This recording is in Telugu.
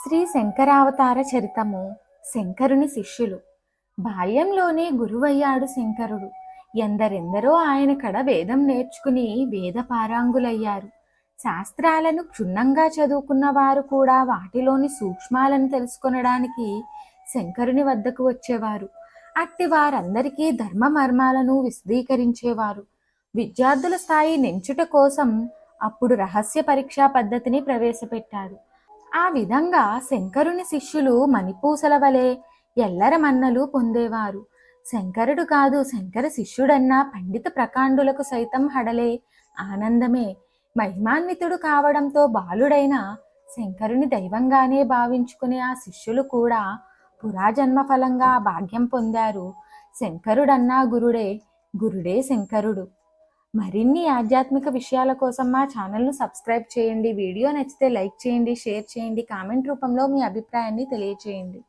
శ్రీ శంకరావతార చరితము. శంకరుని శిష్యులు. బాల్యంలోనే గురువయ్యాడు శంకరుడు. ఎందరెందరో ఆయన కడ వేదం నేర్చుకుని వేద పారాంగులయ్యారు. శాస్త్రాలను క్షుణ్ణంగా చదువుకున్న వారు కూడా వాటిలోని సూక్ష్మాలను తెలుసుకొనడానికి శంకరుని వద్దకు వచ్చేవారు. అట్టి వారందరికీ ధర్మ మర్మాలను విశదీకరించేవారు. విద్యార్థుల స్థాయి నెంచుట కోసం అప్పుడు రహస్య పరీక్షా పద్ధతిని ప్రవేశపెట్టాడు. ఆ విధంగా శంకరుని శిష్యులు మణిపూసల వలె ఎల్లర మన్నలు పొందేవారు. శంకరుడు కాదు, శంకర శిష్యుడన్న పండిత ప్రకాండులకు సైతం హడలే ఆనందమే. మహిమాన్వితుడు కావడంతో బాలుడైన శంకరుని దైవంగానే భావించుకునే ఆ శిష్యులు కూడా పురాజన్మ ఫలంగా భాగ్యం పొందారు. శంకరుడన్నా గురుడే, గురుడే శంకరుడు. మరిన్ని ఆధ్యాత్మిక విషయాల కోసం మా ఛానల్ను సబ్స్క్రైబ్ చేయండి. వీడియో నచ్చితే లైక్ చేయండి, షేర్ చేయండి, కామెంట్ రూపంలో మీ అభిప్రాయాన్ని తెలియచేయండి.